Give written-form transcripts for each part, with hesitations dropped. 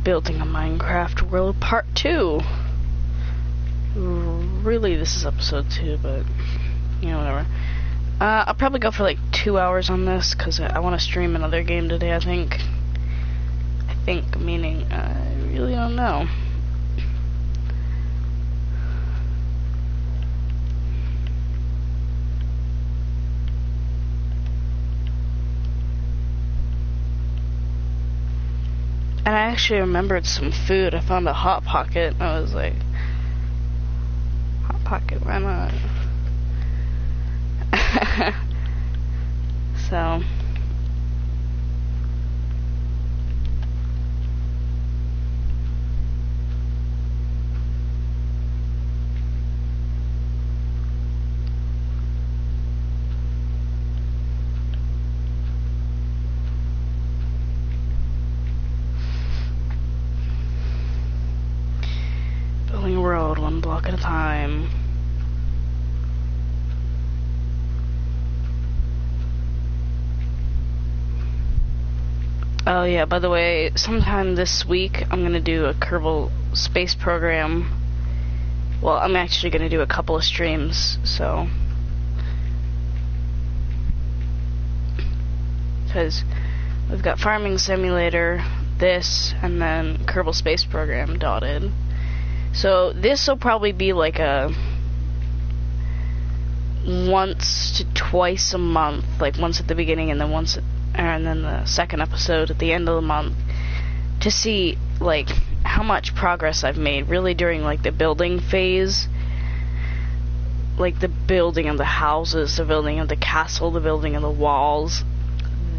Building a Minecraft World Part 2. Really, this is episode 2, but, you know, whatever. I'll probably go for like 2 hours on this, because I want to stream another game today, I think. Meaning, I really don't know. And I actually remembered some food. I found a Hot Pocket. I was like, Hot Pocket, why not? So. Building a road one block at a time. Oh yeah, by the way, sometime this week I'm gonna do a Kerbal Space Program. Well, I'm actually gonna do a couple of streams, so. Because we've got Farming Simulator, this, and then Kerbal Space Program dotted. So this will probably be like a once to twice a month, like once at the beginning and then and then the second episode at the end of the month, to see like how much progress I've made really during like the building phase, like the building of the houses, the building of the castle, the building of the walls.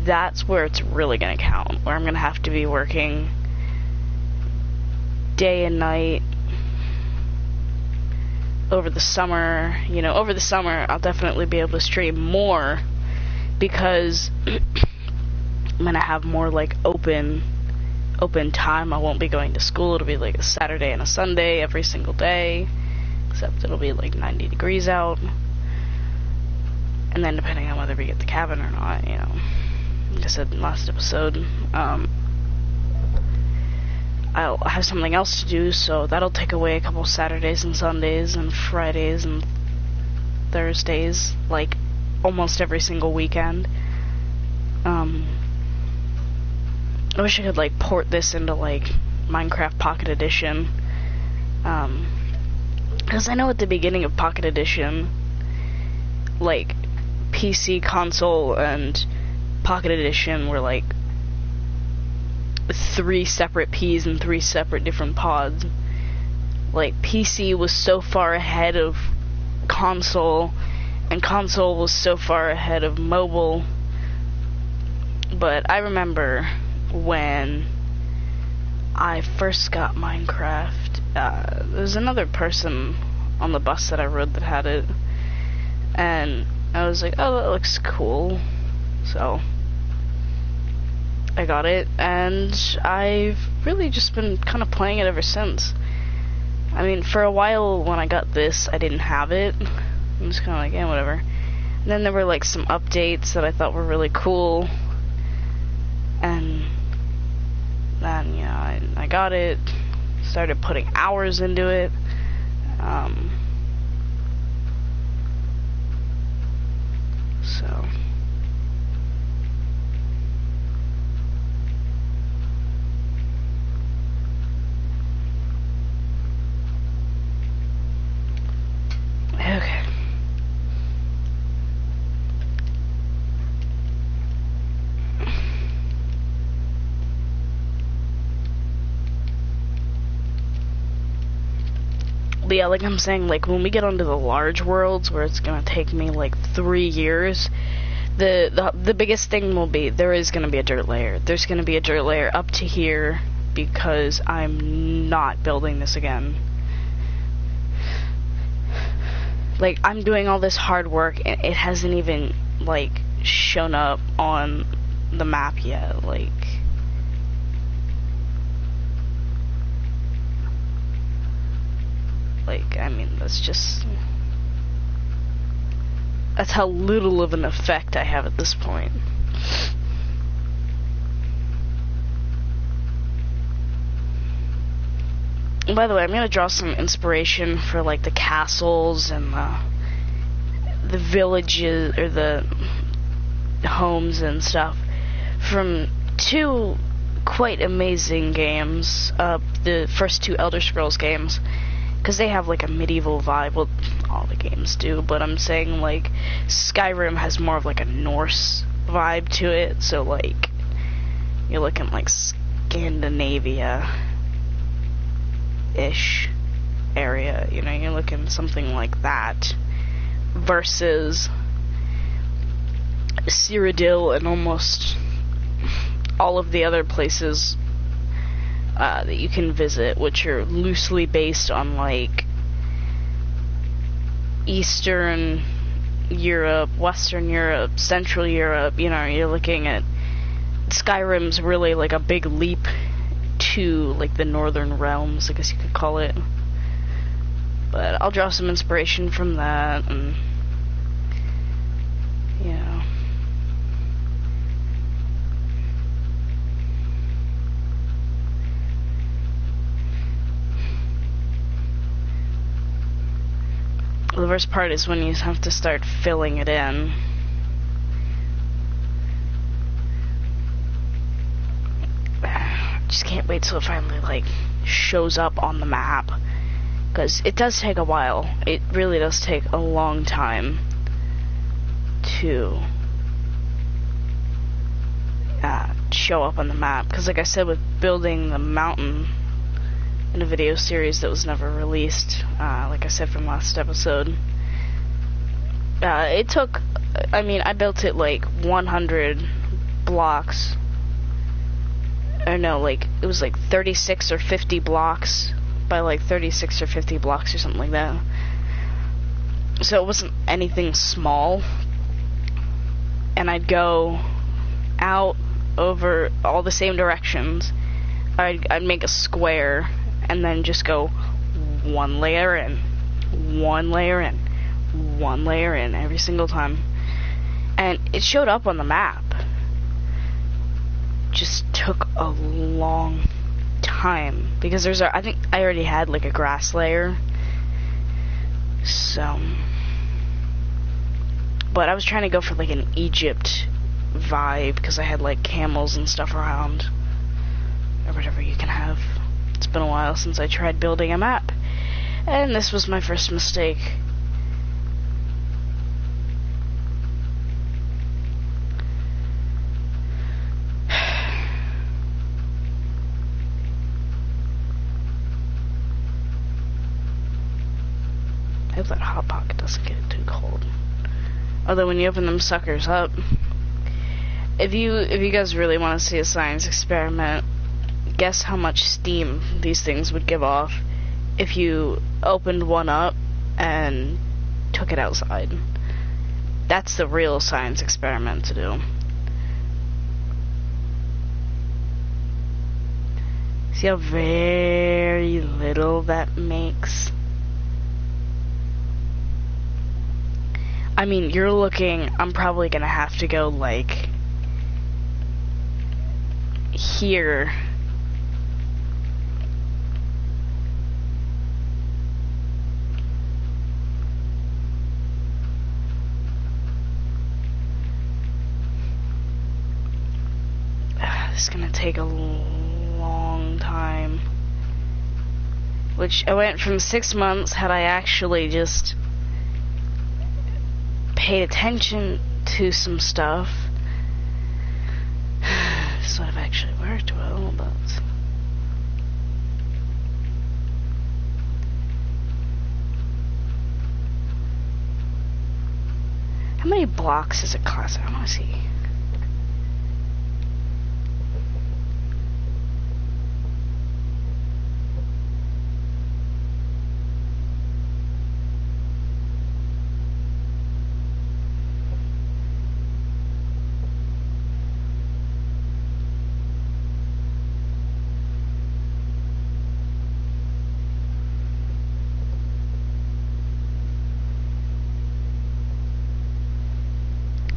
That's where it's really gonna count, where I'm gonna have to be working day and night over the summer. You know, over the summer I'll definitely be able to stream more because I'm gonna have more like open time. I won't be going to school. It'll be like a Saturday and a Sunday every single day, except it'll be like 90 degrees out. And then depending on whether we get the cabin or not, you know, like I said in last episode, I'll have something else to do, so that'll take away a couple Saturdays and Sundays and Fridays and Thursdays, like almost every single weekend. I wish I could like port this into like Minecraft Pocket Edition, because I know at the beginning of Pocket Edition, like PC, console, and Pocket Edition were like 3 separate Ps and 3 separate different pods. Like PC was so far ahead of console, and console was so far ahead of mobile. But I remember when I first got Minecraft, there was another person on the bus that I rode that had it, and I was like, oh, that looks cool, so I got it, and I've really just been kind of playing it ever since. I mean, for a while when I got this, I didn't have it. I'm just kind of like, yeah, whatever. And then there were like some updates that I thought were really cool, and then, yeah, I got it, started putting hours into it, so. Okay. But yeah, like I'm saying, like when we get onto the large worlds where it's gonna take me like 3 years, the biggest thing will be there is gonna be a dirt layer. There's gonna be a dirt layer up to here because I'm not building this again. Like, I'm doing all this hard work and it hasn't even like shown up on the map yet. Like, I mean, that's how little of an effect I have at this point. By the way, I'm gonna draw some inspiration for like the castles and the villages or the homes and stuff from two quite amazing games. The first two Elder Scrolls games, because they have like a medieval vibe. Well, all the games do, but I'm saying like Skyrim has more of like a Norse vibe to it. So like you're looking like Scandinavia-ish area, you know, you're looking something like that, versus Cyrodiil and almost all of the other places that you can visit, which are loosely based on like Eastern Europe, Western Europe, Central Europe. You know, you're looking at Skyrim's really like a big leap to like the Northern Realms, I guess you could call it. But I'll draw some inspiration from that, and you know. The worst part is when you have to start filling it in. Just can't wait till it finally like shows up on the map, because it does take a while. It really does take a long time to show up on the map, because like I said, with building the mountain in a video series that was never released, like I said from last episode, it took, I mean, I built it like 100 blocks, or no, like, it was like 36 or 50 blocks by like 36 or 50 blocks or something like that. So it wasn't anything small, and I'd go out over all the same directions. I'd make a square and then just go one layer in, one layer in, one layer in every single time. And it showed up on the map. Just took a long time, because there's I think I already had like a grass layer. So, but I was trying to go for like an Egypt vibe, because I had like camels and stuff around, or whatever you can have. It's been a while since I tried building a map, and this was my first mistake. I hope that Hot Pocket doesn't get too cold. Although when you open them suckers up, if you guys really want to see a science experiment, guess how much steam these things would give off if you opened one up and took it outside. That's the real science experiment to do. See how very little that makes? I mean, you're looking, I'm probably gonna have to go like here. This is gonna take a long time. Which I went from 6 months had I actually just paid attention to some stuff. This would have actually worked well, but how many blocks is a class? I want to see.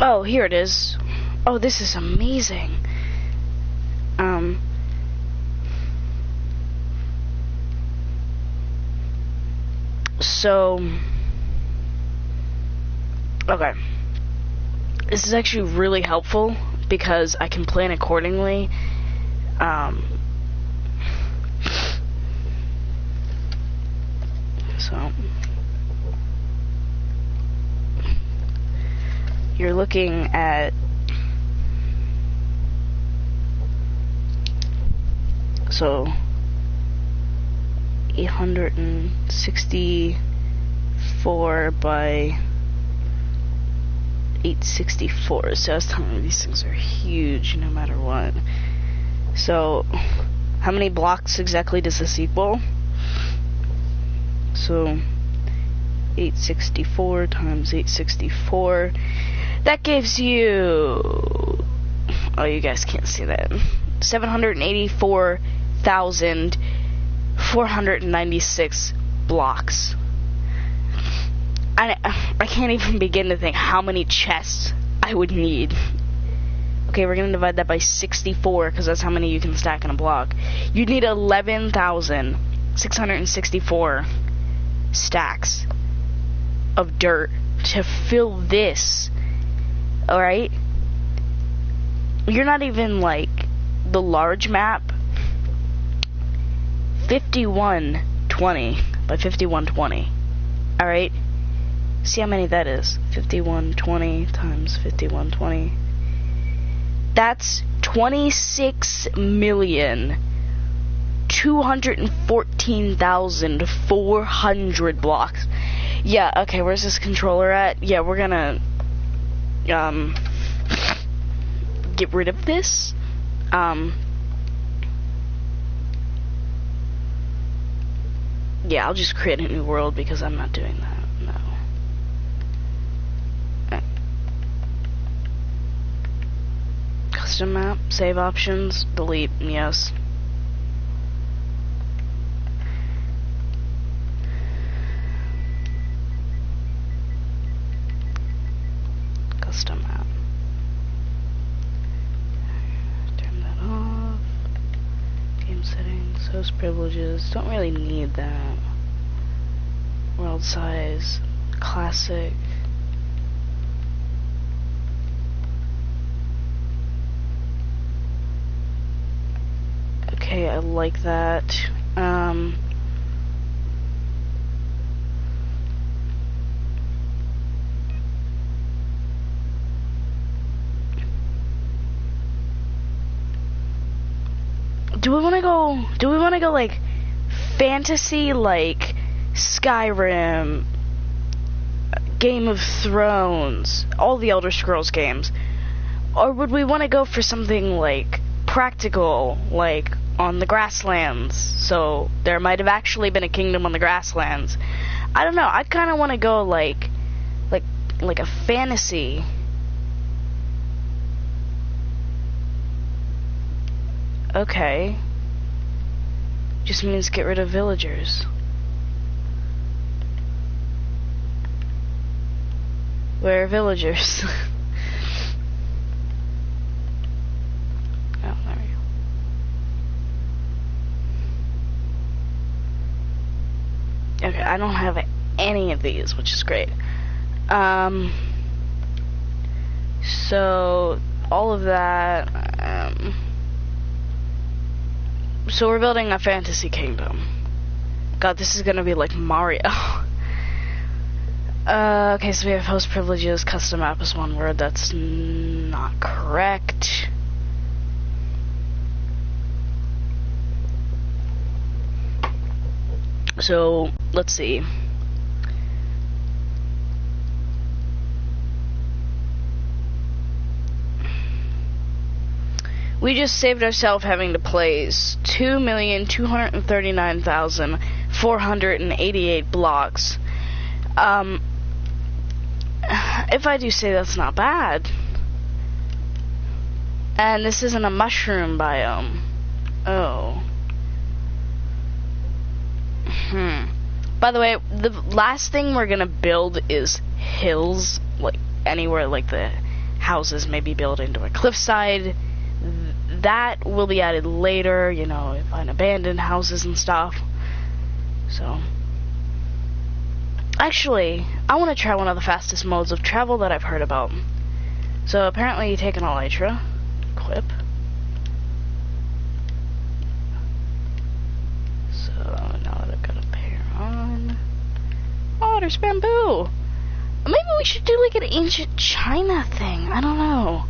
Oh, here it is. Oh, this is amazing. So, okay. This is actually really helpful because I can plan accordingly. So, you're looking at, so 864 by 864. So I was telling you, these things are huge no matter what. So how many blocks exactly does this equal? So 864 times 864, that gives you, oh, you guys can't see that, 784,496 blocks. I can't even begin to think how many chests I would need. Okay, we're gonna divide that by 64 because that's how many you can stack in a block. You'd need 11,664 stacks of dirt to fill this. Alright? You're not even like the large map. 5120 by 5120. Alright? See how many that is. 5120 times 5120. That's 26,214,400 blocks. Yeah, okay, where's this controller at? Yeah, we're gonna get rid of this. Yeah, I'll just create a new world because I'm not doing that. No. Custom map, save options, delete, yes. Custom map. Turn that off. Game settings, host privileges, don't really need that. World size, classic. Okay, I like that. Do we want to go like fantasy, like Skyrim, Game of Thrones, all the Elder Scrolls games? Or would we want to go for something like practical, like on the grasslands? So there might have actually been a kingdom on the grasslands. I don't know. I kind of want to go like a fantasy. Okay. Just means get rid of villagers. Where are villagers? Oh, there we go. Okay, I don't have any of these, which is great. So all of that. So we're building a fantasy kingdom. God, this is gonna be like Mario. Okay, so we have host privileges, custom map is one word. That's not correct. So, let's see. We just saved ourselves having to place 2,239,488 blocks. If I do say that's not bad. And this isn't a mushroom biome. Oh. By the way, the last thing we're gonna build is hills, like anywhere like the houses may be built into a cliffside. That will be added later, you know, if I find abandoned houses and stuff. So, Actually, I want to try one of the fastest modes of travel that I've heard about. So apparently you take an elytra, equip. So now that I've got a pair on. Oh, there's bamboo! Maybe we should do like an ancient China thing. I don't know.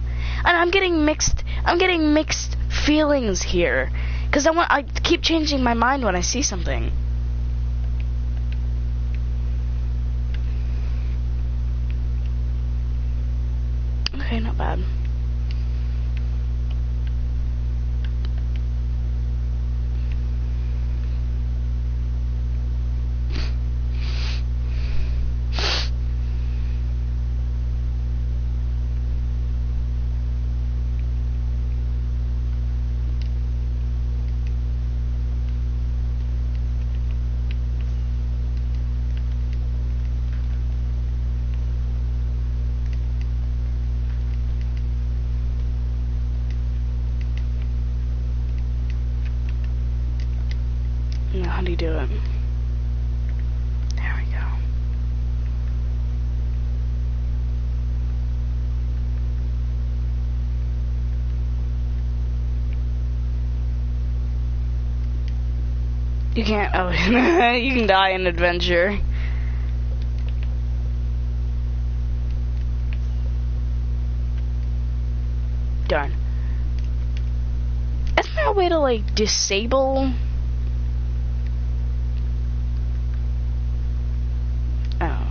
And I'm getting mixed feelings here. Because I keep changing my mind when I see something. Okay, not bad. Now, how do you do it? There we go. You can't, oh, you can die in adventure. Darn. Isn't there a way to, like, disable? Oh.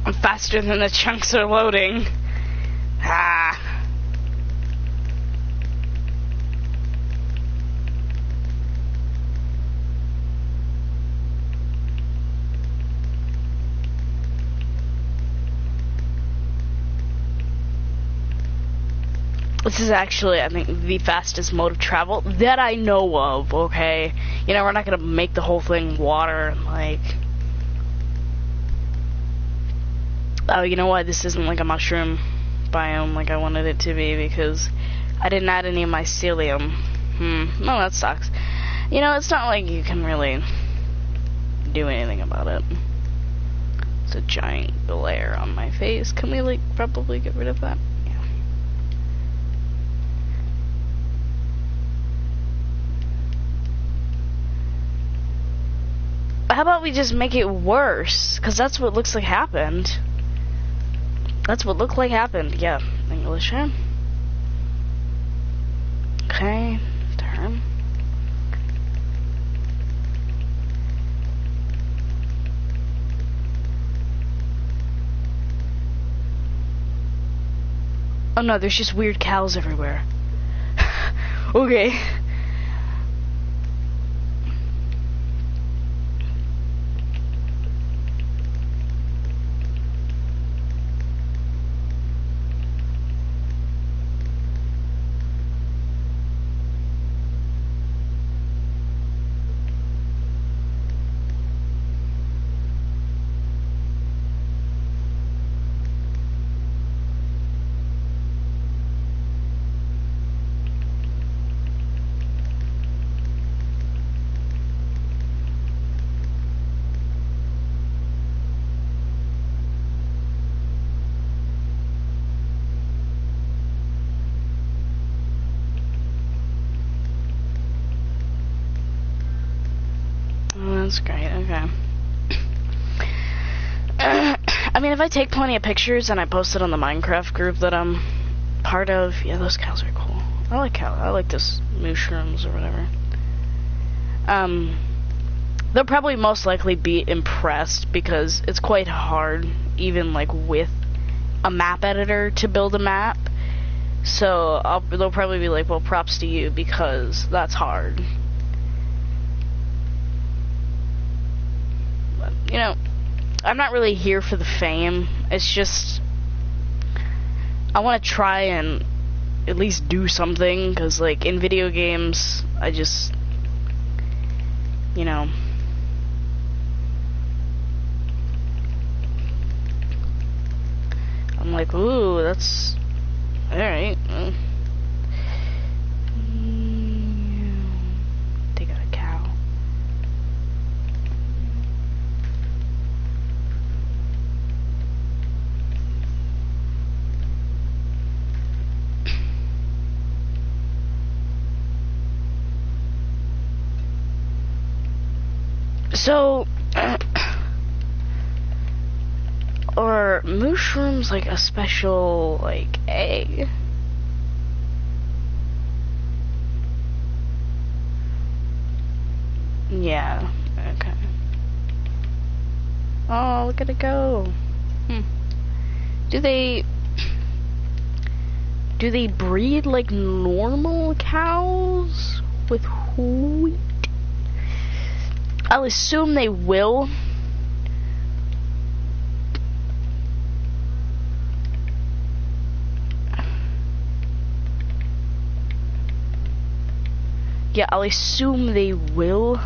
I'm faster than the chunks are loading. Ah. This is actually, I think, the fastest mode of travel that I know of, okay? You know, we're not gonna make the whole thing water, like... Oh, you know what? This isn't like a mushroom biome like I wanted it to be because I didn't add any of my psyllium. No, that sucks. You know, it's not like you can really do anything about it. It's a giant glare on my face. Can we, like, probably get rid of that? Yeah. How about we just make it worse? Because that's what looks like happened. That's what looked like happened. Yeah, English, huh? Okay, turn. Oh no, there's just weird cows everywhere. Okay. That's great, okay. I mean, if I take plenty of pictures and I post it on the Minecraft group that I'm part of, yeah, those cows are cool. I like cows. I like this mushrooms or whatever. They'll probably most likely be impressed because it's quite hard, even like with a map editor, to build a map. So they'll probably be like, well, props to you because that's hard. But, you know, I'm not really here for the fame. It's just, I want to try and at least do something, because, like, in video games, I just, you know, I'm like, ooh, that's, alright. Take out a cow. So, are mushrooms like a special, like, egg? Yeah, okay. Oh, look at it go. Do they breed like normal cows with wheat? I'll assume they will. Yeah, I'll assume they will.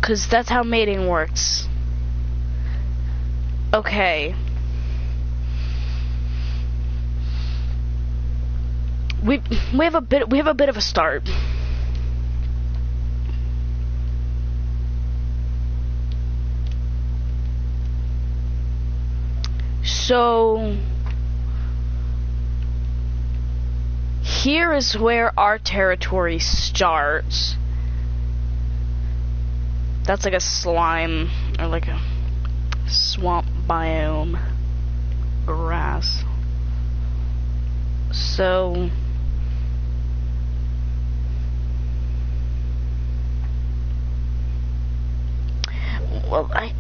Because that's how mating works. Okay. We have a bit of a start. So here is where our territory starts. That's like a slime or like a swamp biome grass. So well, I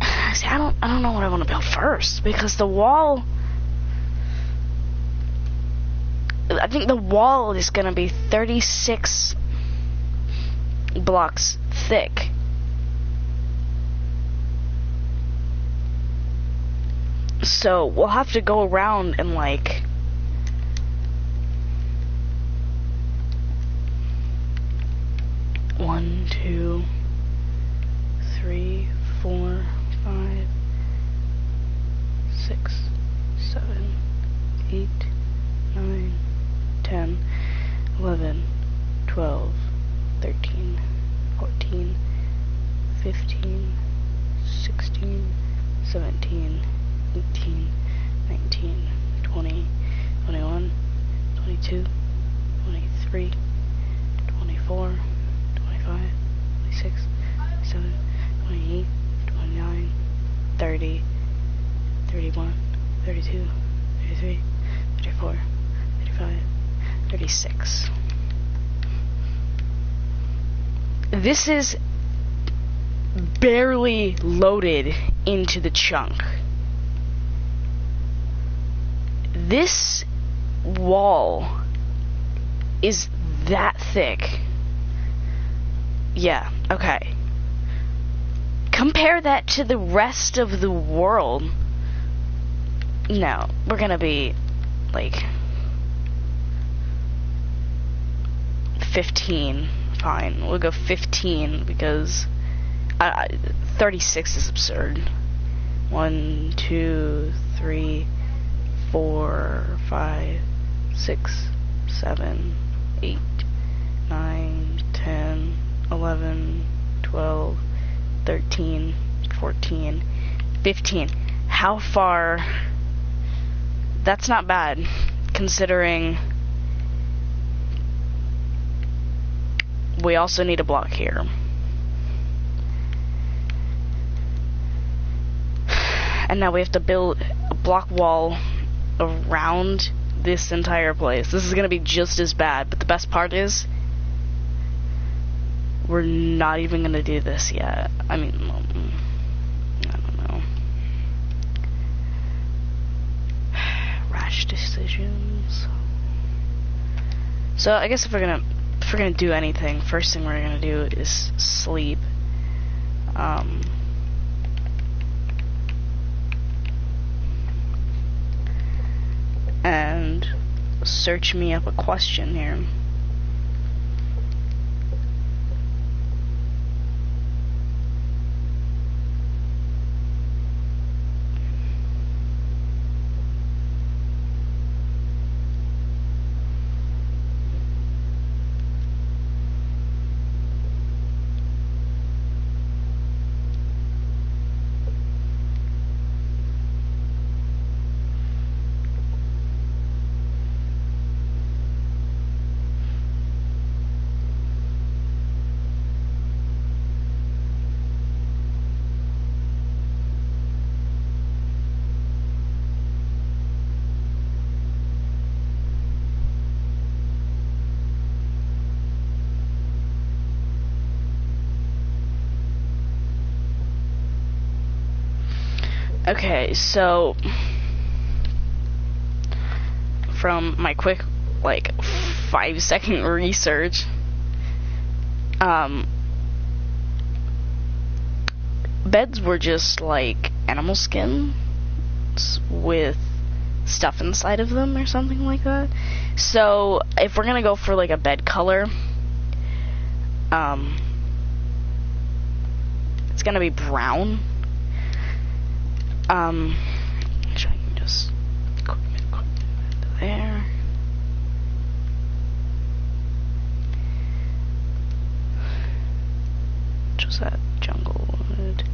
don't know what I want to build first, because the wall, I think the wall is gonna be 36 blocks thick. So we'll have to go around and like one, 2, 3, 4, 5, 6, 7, 8, 9, 10, 11, 12, 13, 14, 15, 16, 17, 18, 19, 20, 21, 22, 23, 24, 25, 26, 27, 28, 29, 30, 31, 32, 33, 34, 35, 36. This is barely loaded into the chunk. This wall is that thick. Yeah, okay. Compare that to the rest of the world. No, we're gonna be like 15. Fine, we'll go 15 because 36 is absurd. 1, 2, 3, 4, 5, 6, 7, 8, 9, 10, 11, 12, 13, 14, 15. How far? That's not bad, considering we also need a block here. And now we have to build a block wall around this entire place. This is gonna be just as bad, but the best part is we're not even gonna do this yet. I mean, I don't know. Rash decisions. So I guess if we're gonna do anything, first thing we're gonna do is sleep. And search me up a question here. Okay, so from my quick, like, 5-second research, beds were just like animal skins with stuff inside of them or something like that. So if we're gonna go for like a bed color, it's gonna be brown. Actually, I can just click there. Just that jungle wood.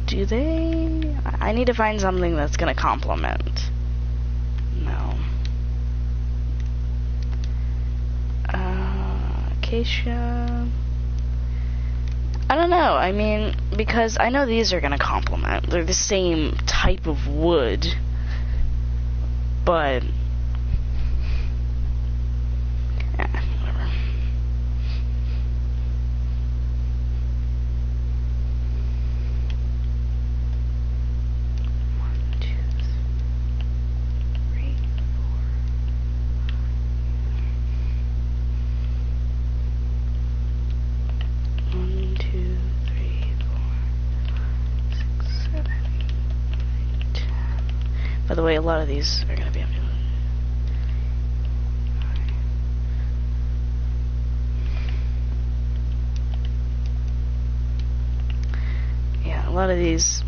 Do they? I need to find something that's gonna complement. No. Acacia. I don't know. I mean, because I know these are gonna complement. They're the same type of wood, but whatever. By the way, a lot of these are going to be up to... Yeah, a lot of these...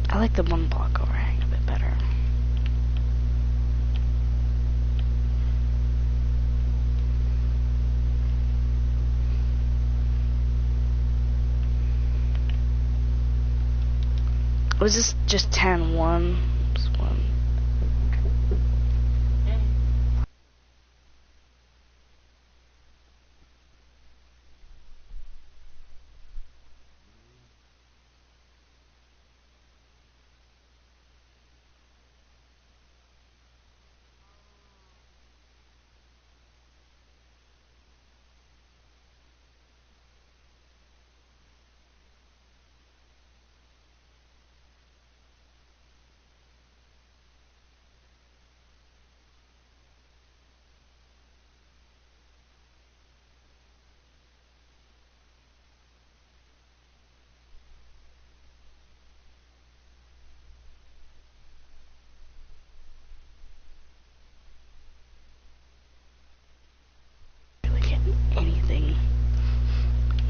I like the one block overhang a bit better. Was this just 10-1?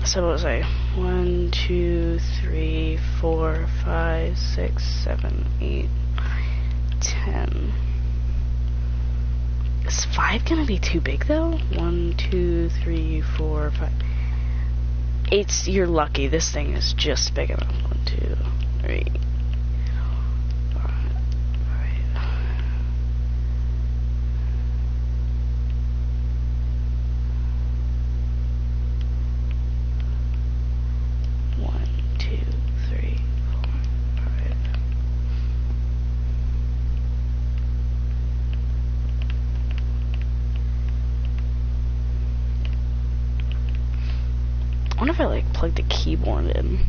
So what was I? 1, 2, 3, 4, 5, 6, 7, 8, 10. Is 5 gonna be too big though? 1, 2, 3, 4, 5. 8's, you're lucky. This thing is just big enough. 1, 2, 3. 1, 2, if I like plugged a keyboard in,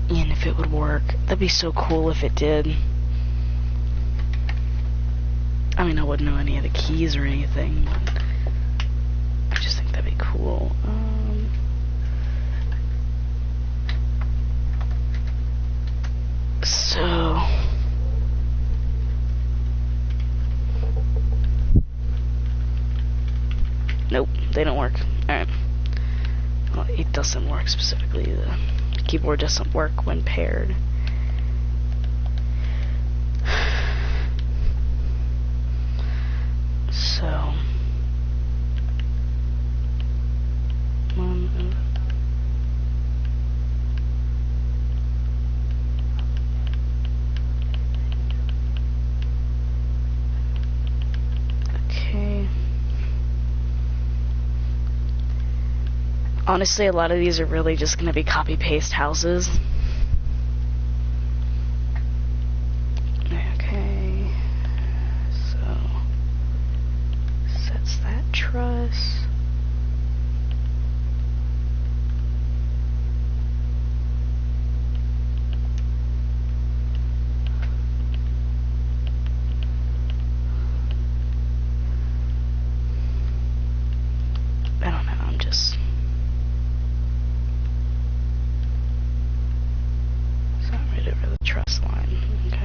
and if it would work. That'd be so cool if it did. I mean, I wouldn't know any of the keys or anything, but I just think that'd be cool. So nope, they don't work. Alright. Well, it doesn't work specifically. The keyboard doesn't work when paired. So okay. Honestly, a lot of these are really just going to be copy-paste houses. Okay, so sets that truss. I don't know, I'm just... right over the truss line. Okay.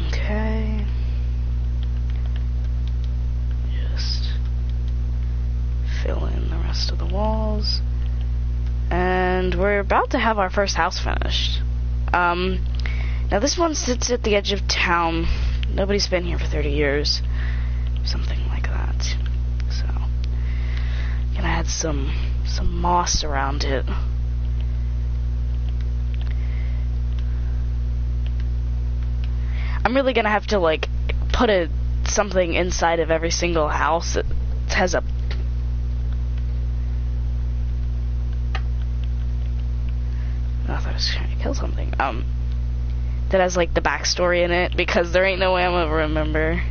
Okay. Just fill in the rest of the walls. And we're about to have our first house finished. Now this one sits at the edge of town. Nobody's been here for 30 years. Something like that. So, gonna add some moss around it. I'm really gonna have to like put something inside of every single house that has a... I thought I was trying to kill something. That has like the backstory in it, because there ain't no way I'm gonna remember.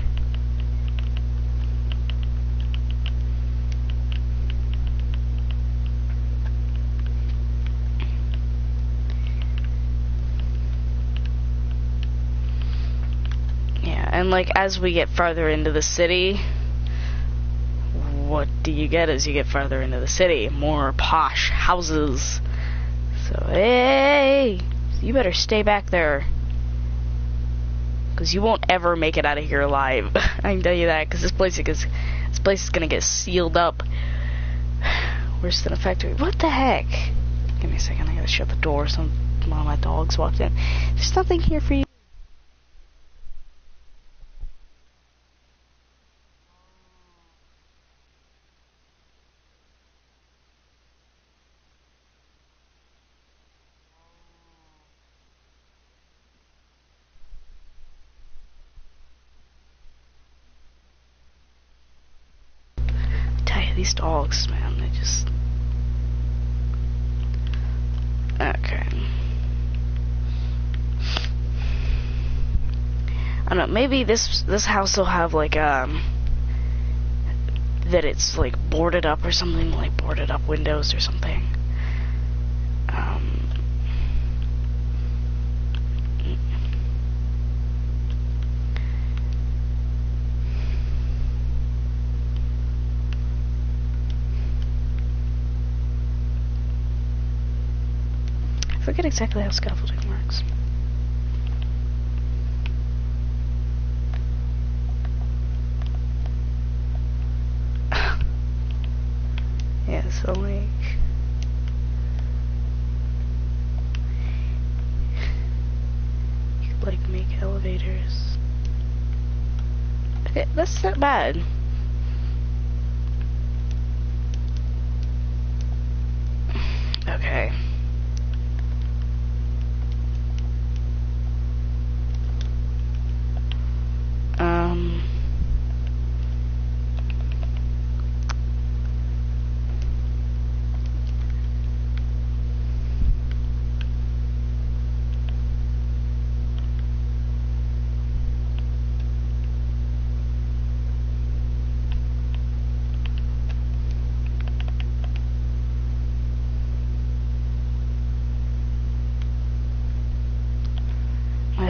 Yeah, and like as we get farther into the city, what do you get as you get farther into the city? More posh houses. So, hey, you better stay back there, because you won't ever make it out of here alive. I can tell you that, because this place is gonna get sealed up worse than a factory. What the heck? Give me a second, I gotta shut the door. One of my dogs walked in. There's nothing here for you. These dogs, man, they just... Okay. I don't know, maybe this house will have like that it's like boarded up or something, like boarded up windows or something. I forget exactly how scaffolding works. Yeah, so like... you could like make elevators. Okay, that's not bad. Okay.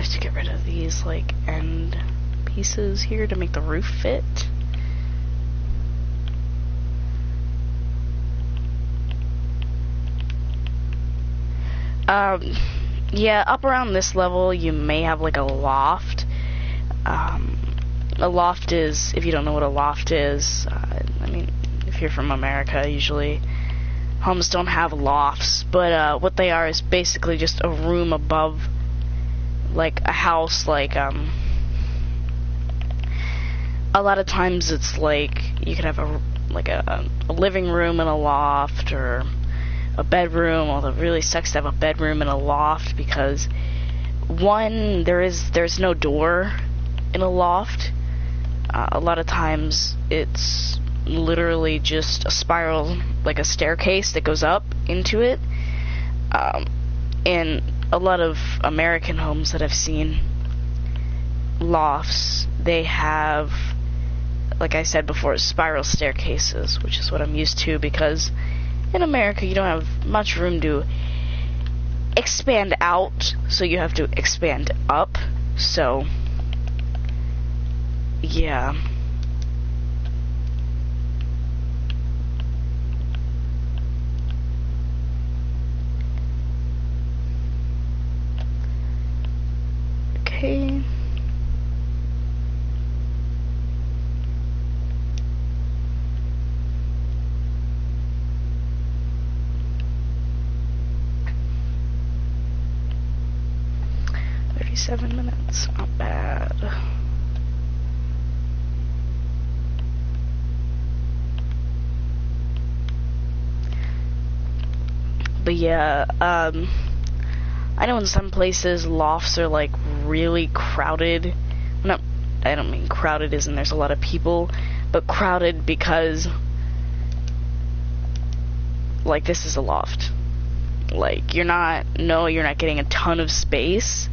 have to get rid of these, like, end pieces here to make the roof fit. Yeah, up around this level, you may have, like, a loft. A loft is, if you don't know what a loft is, I mean, if you're from America, usually homes don't have lofts, but what they are is basically just a room above, like, a house. Like, a lot of times it's like you could have a living room in a loft, or a bedroom, although it really sucks to have a bedroom in a loft because, one, there's no door in a loft. A lot of times it's literally just a spiral, like a staircase that goes up into it. And a lot of American homes that I've seen, lofts, they have, like I said before, spiral staircases, which is what I'm used to because in America you don't have much room to expand out, so you have to expand up. So yeah. Okay. Seven minutes, not bad. But yeah, I know in some places lofts are like really crowded. No, I don't mean crowded as in there's a lot of people, but crowded because, like, this is a loft. Like, you're not getting a ton of space,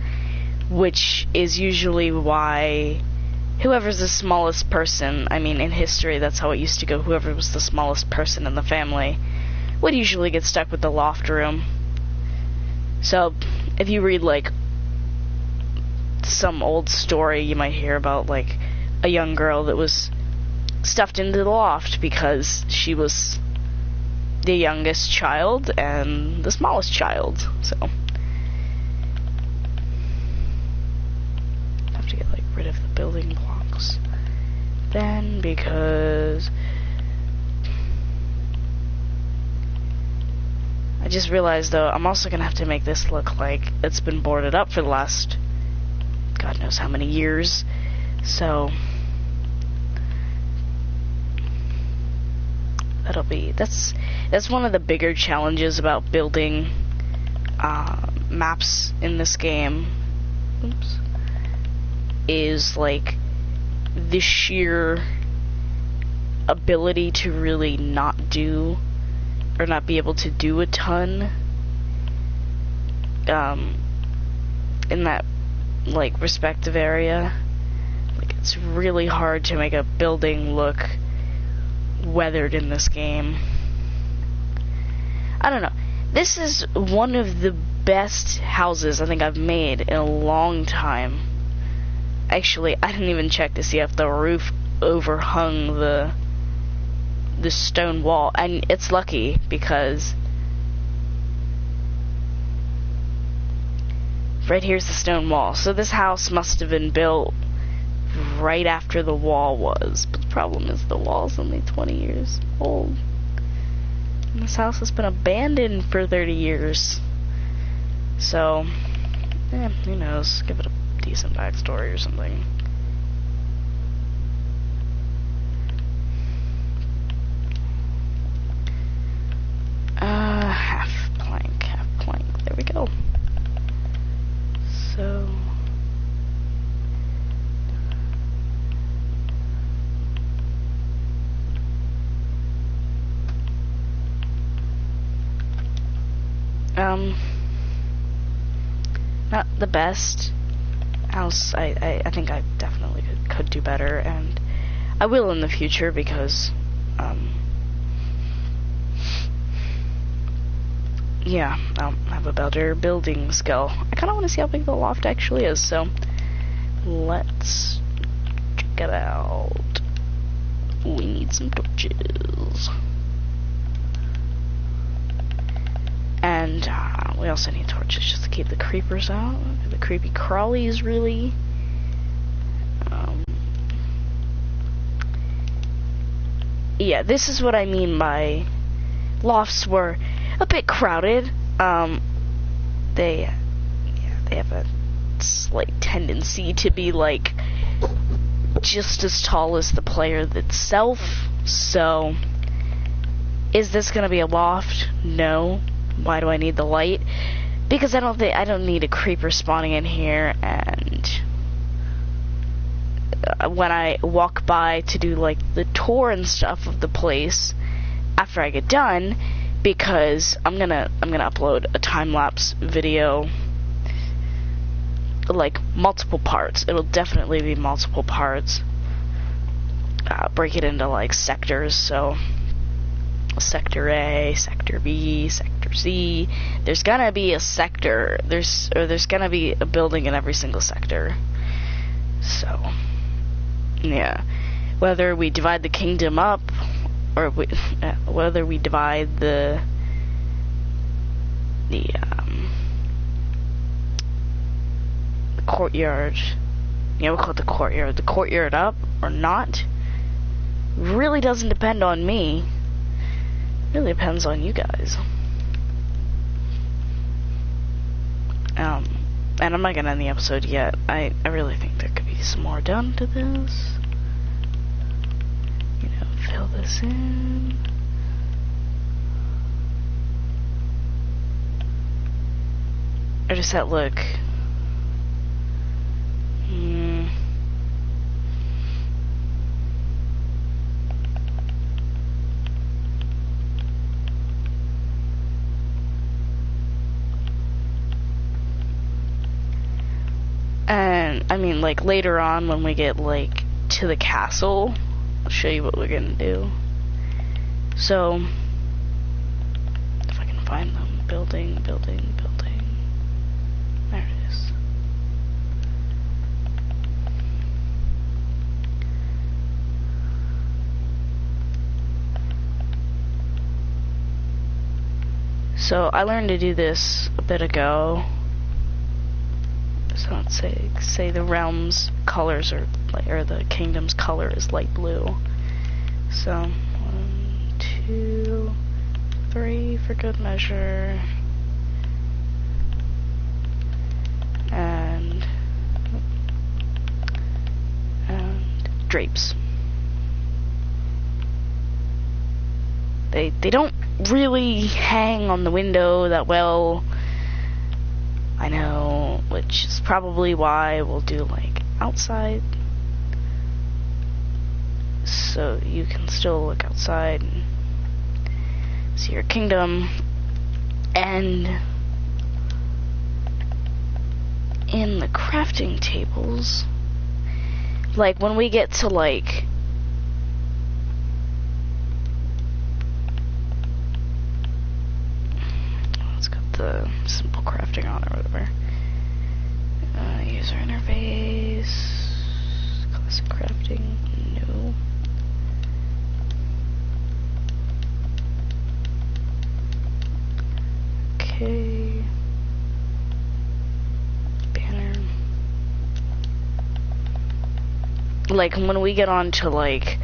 which is usually why whoever's the smallest person, I mean, in history, that's how it used to go. Whoever was the smallest person in the family would usually get stuck with the loft room. So, if you read, like, some old story, you might hear about, like, a young girl that was stuffed into the loft because she was the youngest child and the smallest child, so to get, like, rid of the building blocks then, because I just realized, though, I'm also gonna have to make this look like it's been boarded up for the last God knows how many years, so that's one of the bigger challenges about building maps in this game. Oops. Is, like, the sheer ability to really not do, or not be able to do a ton in that, like, respective area. Like, it's really hard to make a building look weathered in this game. I don't know. This is one of the best houses I think I've made in a long time. Actually, I didn't even check to see if the roof overhung the stone wall, and it's lucky because right here's the stone wall. So this house must have been built right after the wall was, but the problem is the wall's only 20 years old. And this house has been abandoned for 30 years. So, who knows? Give it a decent backstory or something. Half plank. There we go. So, not the best house. I think I definitely could do better, and I will in the future because yeah, I don't have a better building skill. I kind of want to see how big the loft actually is, so let's check it out. We need some torches. And we also need torches just to keep the creepers out. The creepy crawlies, really. Yeah, this is what I mean by lofts were a bit crowded. They have a slight tendency to be like just as tall as the player itself. So, is this gonna be a loft? No. Why do I need the light? Because I don't need a creeper spawning in here, and when I walk by to do like the tour and stuff of the place after I get done, because I'm gonna upload a time-lapse video, like multiple parts. It'll definitely be multiple parts. Break it into like sectors, so Sector A, Sector B, Sector C. There's gonna be a sector. There's gonna be a building in every single sector. So, yeah. Whether we divide the kingdom up, or whether we divide the courtyard, we'll call it the courtyard up or not, really doesn't depend on me. It really depends on you guys. And I'm not gonna end the episode yet. I really think there could be some more done to this. Fill this in. Or does that look? And I mean, like later on when we get like to the castle, I'll show you what we're gonna do. So, if I can find them, building. There it is. So I learned to do this a bit ago. So let's say the realm's colors are or the kingdom's color is light blue. So 1, 2, 3 for good measure, and drapes. They don't really hang on the window that well. I know, which is probably why we'll do like outside, so you can still look outside and see your kingdom. And in the crafting tables, like when we get to like the simple crafting on or whatever. User interface, classic crafting, no. Okay. Banner. Like when we get on to like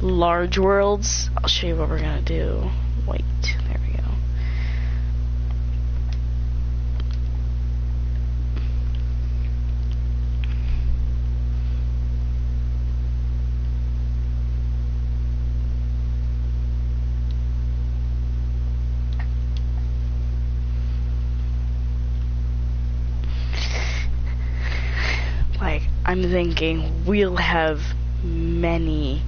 large worlds, I'll show you what we're gonna do. White, there we go. Like, I'm thinking we'll have many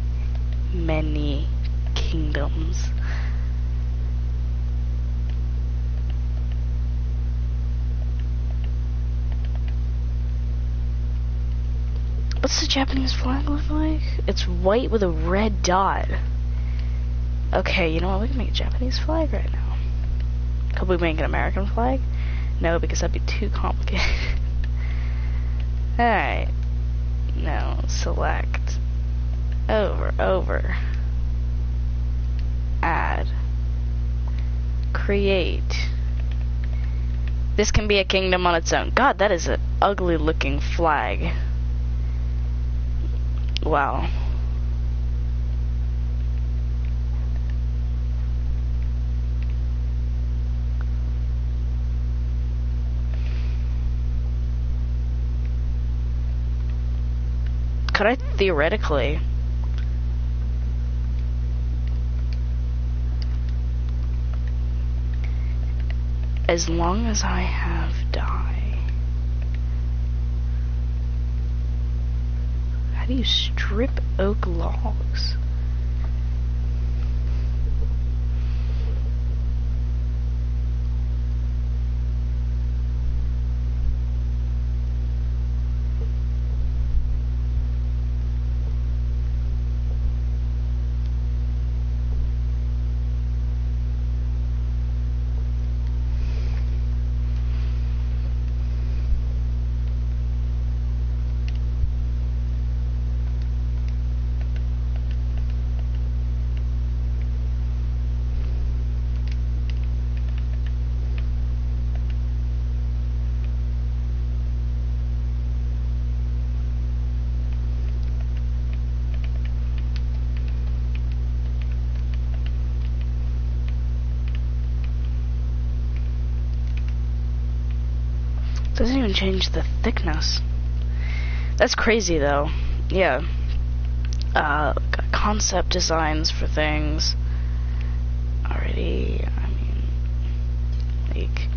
kingdoms. What's the Japanese flag look like? It's white with a red dot. Okay, you know what? We can make a Japanese flag right now. Could we make an American flag? No, because that'd be too complicated. Alright. Now, select. Over. Add. Create. This can be a kingdom on its own. God, that is an ugly looking flag. Wow. Could I theoretically... As long as I have dye. How do you strip oak logs? Doesn't even change the thickness. That's crazy though. Yeah. Got concept designs for things already. I mean, like,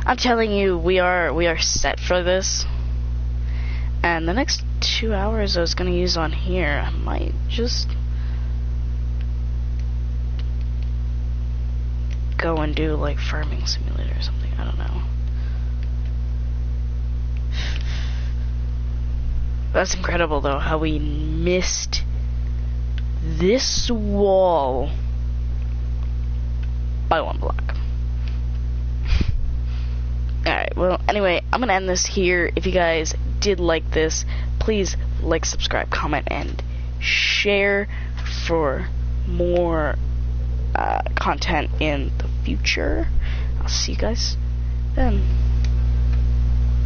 I'm telling you, we are set for this. And the next 2 hours I was gonna use on here, I might just go and do like farming simulator or something. I don't know. That's incredible though, how we missed this wall by 1 block. Alright, well, anyway, I'm gonna end this here. If you guys did like this, please like, subscribe, comment, and share for more content in the future. I'll see you guys then.